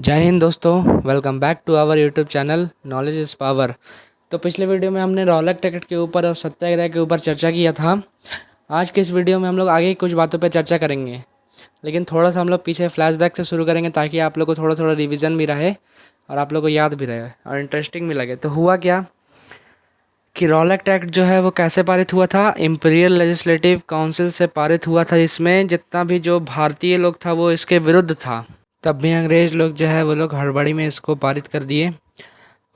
जय हिंद दोस्तों, welcome back to our YouTube channel knowledge is power. तो पिछले वीडियो में हमने रॉलेट टिकट के ऊपर और सत्याग्रह के ऊपर चर्चा किया था। आज के इस वीडियो में हम लोग आगे कुछ बातों पर चर्चा करेंगे, लेकिन थोड़ा सा हम लोग पीछे फ्लैशबैक से शुरू करेंगे ताकि आप लोग को थोड़ा थोड़ा रिविज़न भी रहे और आप लोग को याद भी रहे और इंटरेस्टिंग भी लगे। तो हुआ क्या कि रॉलेट एक्ट जो है वो कैसे पारित हुआ था? इंपीरियल लेजिस्लेटिव काउंसिल से पारित हुआ था। इसमें जितना भी जो भारतीय लोग था वो इसके विरुद्ध था। तब भी अंग्रेज़ लोग जो है वो लोग हड़बड़ी में इसको पारित कर दिए।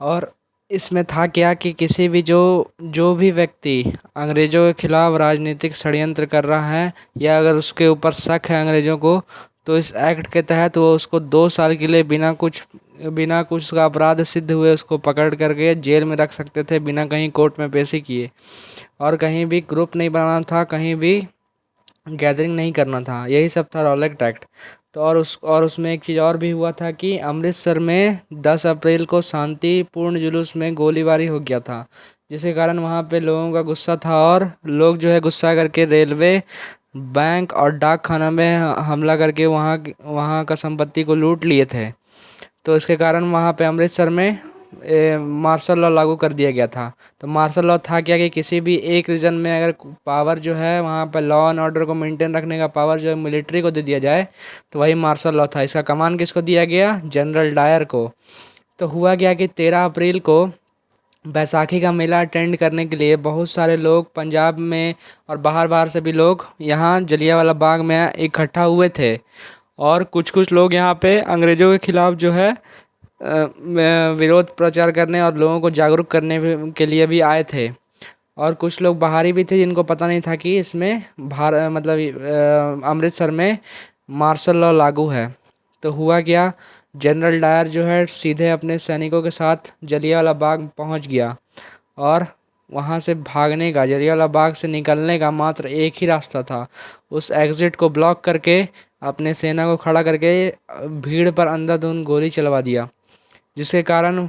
और इसमें था क्या कि किसी भी जो भी व्यक्ति अंग्रेज़ों के खिलाफ़ राजनीतिक षड्यंत्र कर रहा है या अगर उसके ऊपर शक है अंग्रेज़ों को, तो इस एक्ट के तहत वो उसको 2 साल के लिए बिना कुछ का अपराध सिद्ध हुए उसको पकड़ करके जेल में रख सकते थे, बिना कहीं कोर्ट में पेशी किए। और कहीं भी ग्रुप नहीं बनाना था, कहीं भी गैदरिंग नहीं करना था। यही सब था रॉलेट एक्ट। तो और उसमें एक चीज़ और भी हुआ था कि अमृतसर में 10 अप्रैल को शांतिपूर्ण जुलूस में गोलीबारी हो गया था, जिसके कारण वहाँ पे लोगों का गुस्सा था और लोग जो है गुस्सा करके रेलवे, बैंक और डाक खाना में हमला करके वहाँ का संपत्ति को लूट लिए थे। तो इसके कारण वहाँ पे अमृतसर में मार्शल लॉ लागू कर दिया गया था। तो मार्शल लॉ था क्या कि किसी भी एक रीजन में अगर पावर जो है वहाँ पर लॉ एंड ऑर्डर को मेंटेन रखने का पावर जो है मिलिट्री को दे दिया जाए, तो वही मार्शल लॉ था। इसका कमान किसको दिया गया? जनरल डायर को। तो हुआ क्या कि 13 अप्रैल को बैसाखी का मेला अटेंड करने के लिए बहुत सारे लोग पंजाब में और बाहर बाहर से भी लोग यहाँ जलियांवाला बाग में इकट्ठा हुए थे। और कुछ लोग यहाँ पे अंग्रेज़ों के खिलाफ़ जो है विरोध प्रचार करने और लोगों को जागरूक करने के लिए भी आए थे। और कुछ लोग बाहरी भी थे जिनको पता नहीं था कि इसमें अमृतसर में मार्शल लॉ लागू है। तो हुआ क्या, जनरल डायर जो है सीधे अपने सैनिकों के साथ जलियांवाला बाग पहुंच गया और वहां से भागने का, जलियांवाला बाग से निकलने का मात्र एक ही रास्ता था। उस एग्ज़िट को ब्लॉक करके अपने सेना को खड़ा करके भीड़ पर अंधाधुंध गोली चलवा दिया, जिसके कारण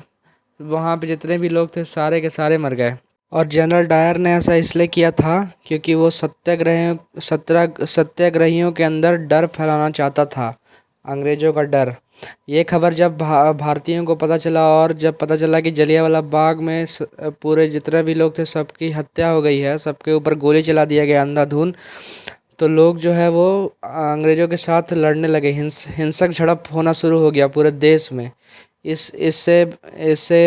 वहाँ पे जितने भी लोग थे सारे के सारे मर गए। और जनरल डायर ने ऐसा इसलिए किया था क्योंकि वो सत्याग्रहियों के अंदर डर फैलाना चाहता था, अंग्रेज़ों का डर। ये खबर जब भारतीयों को पता चला और जब पता चला कि जलियांवाला बाग में पूरे जितने भी लोग थे सबकी हत्या हो गई है, सबके ऊपर गोली चला दिया गया अंधाधुंध, तो लोग जो है वो अंग्रेज़ों के साथ लड़ने लगे। हिंसक झड़प होना शुरू हो गया पूरे देश में। इससे इससे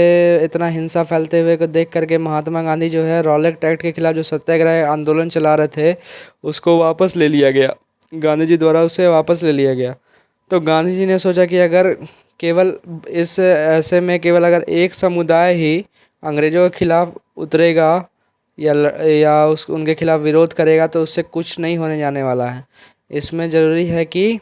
इतना हिंसा फैलते हुए को देख करके महात्मा गांधी जो है रॉलेट एक्ट के खिलाफ जो सत्याग्रह आंदोलन चला रहे थे उसको वापस ले लिया गया, गांधी जी द्वारा उसे वापस ले लिया गया। तो गांधी जी ने सोचा कि अगर केवल इस ऐसे में केवल अगर एक समुदाय ही अंग्रेज़ों के खिलाफ उतरेगा या उनके खिलाफ विरोध करेगा तो उससे कुछ नहीं होने जाने वाला है। इसमें ज़रूरी है कि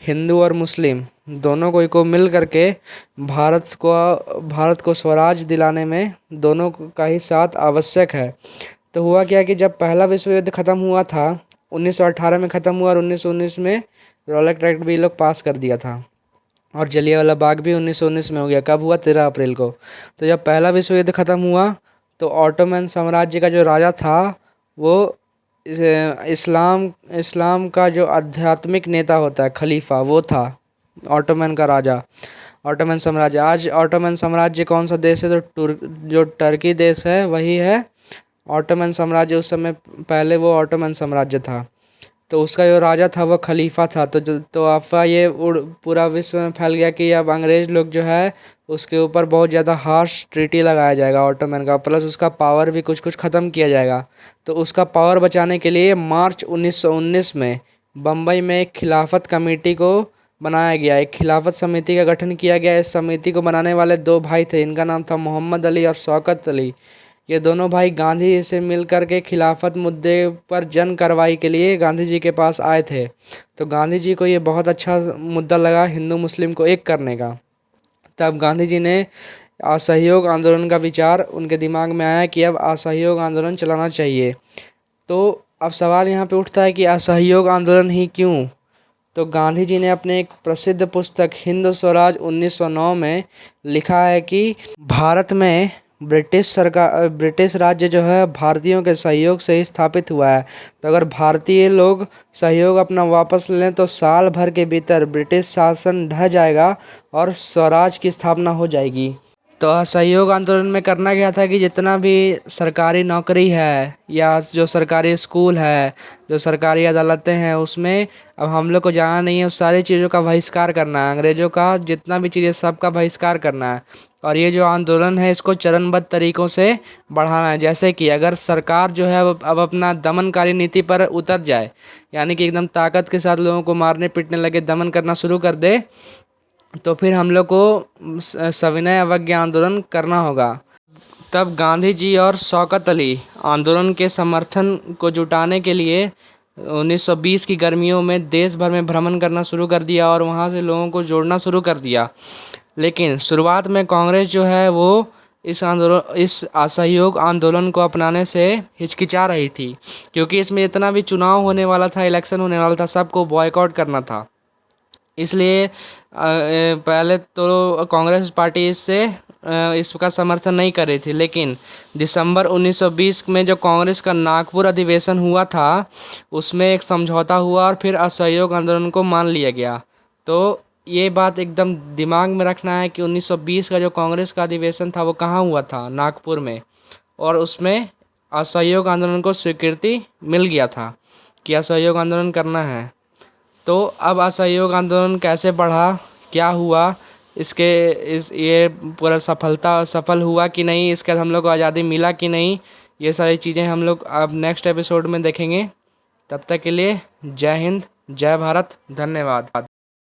हिंदू और मुस्लिम दोनों को मिल करके भारत को स्वराज दिलाने में दोनों का ही साथ आवश्यक है। तो हुआ क्या कि जब पहला विश्व युद्ध ख़त्म हुआ था, 1918 में ख़त्म हुआ और 1919 में रॉलेट एक्ट भी लोग पास कर दिया था। और जलियांवाला बाग भी 1919 में हो गया। कब हुआ? 13 अप्रैल को। तो जब पहला विश्व युद्ध ख़त्म हुआ तो ऑटोमन साम्राज्य का जो राजा था वो इस्लाम का जो आध्यात्मिक नेता होता है, खलीफा, वो था ऑटोमन का राजा। ऑटोमन साम्राज्य, आज ऑटोमन साम्राज्य कौन सा देश है? तो जो टर्की देश है वही है ऑटोमन साम्राज्य। उस समय पहले वो ऑटोमन साम्राज्य था। तो उसका जो राजा था वो खलीफा था। तो अफवाह ये पूरा विश्व में फैल गया कि अब अंग्रेज़ लोग जो है उसके ऊपर बहुत ज़्यादा हार्श ट्रीटी लगाया जाएगा ऑटोमन का, प्लस उसका पावर भी कुछ ख़त्म किया जाएगा। तो उसका पावर बचाने के लिए मार्च 1919 में बम्बई में एक खिलाफत कमेटी को बनाया गया, एक खिलाफत समिति का गठन किया गया। इस समिति को बनाने वाले 2 भाई थे, इनका नाम था मोहम्मद अली और शौकत अली। ये दोनों भाई गांधी जी से मिलकर के खिलाफत मुद्दे पर जन कार्रवाई के लिए गांधी जी के पास आए थे। तो गांधी जी को ये बहुत अच्छा मुद्दा लगा हिंदू मुस्लिम को एक करने का। तब गांधी जी ने असहयोग आंदोलन का विचार उनके दिमाग में आया कि अब असहयोग आंदोलन चलाना चाहिए। तो अब सवाल यहाँ पे उठता है कि असहयोग आंदोलन ही क्यों? तो गांधी जी ने अपने एक प्रसिद्ध पुस्तक हिंद स्वराज 1909 में लिखा है कि भारत में ब्रिटिश राज्य जो है भारतीयों के सहयोग से ही स्थापित हुआ है। तो अगर भारतीय लोग सहयोग अपना वापस लें तो साल भर के भीतर ब्रिटिश शासन ढह जाएगा और स्वराज की स्थापना हो जाएगी। तो असहयोग आंदोलन में करना क्या था कि जितना भी सरकारी नौकरी है या जो सरकारी स्कूल है, जो सरकारी अदालतें हैं, उसमें अब हम लोग को जाना नहीं है। उस सारी चीज़ों का बहिष्कार करना है, अंग्रेज़ों का जितना भी चीज़ें सबका बहिष्कार करना है। और ये जो आंदोलन है इसको चरणबद्ध तरीक़ों से बढ़ाना है। जैसे कि अगर सरकार जो है अब अपना दमनकारी नीति पर उतर जाए, यानी कि एकदम ताकत के साथ लोगों को मारने पीटने लगे, दमन करना शुरू कर दे, तो फिर हम लोग को सविनय अवज्ञा आंदोलन करना होगा। तब गांधी जी और शौकत अली आंदोलन के समर्थन को जुटाने के लिए 1920 की गर्मियों में देश भर में भ्रमण करना शुरू कर दिया और वहाँ से लोगों को जोड़ना शुरू कर दिया। लेकिन शुरुआत में कांग्रेस जो है वो इस असहयोग आंदोलन को अपनाने से हिचकिचा रही थी, क्योंकि इसमें इतना भी चुनाव होने वाला था, इलेक्शन होने वाला था, सबको बॉयकॉट करना था। इसलिए पहले तो कांग्रेस पार्टी इसका समर्थन नहीं कर रही थी। लेकिन दिसंबर 1920 में जो कांग्रेस का नागपुर अधिवेशन हुआ था उसमें एक समझौता हुआ और फिर असहयोग आंदोलन को मान लिया गया। तो ये बात एकदम दिमाग में रखना है कि 1920 का जो कांग्रेस का अधिवेशन था वो कहाँ हुआ था, नागपुर में, और उसमें असहयोग आंदोलन को स्वीकृति मिल गया था कि असहयोग आंदोलन करना है। तो अब असहयोग आंदोलन कैसे बढ़ा, क्या हुआ, ये पूरा सफल हुआ कि नहीं, इसके बाद हम लोग को आज़ादी मिला कि नहीं, ये सारी चीज़ें हम लोग अब नेक्स्ट एपिसोड में देखेंगे। तब तक के लिए जय हिंद, जय भारत, धन्यवाद।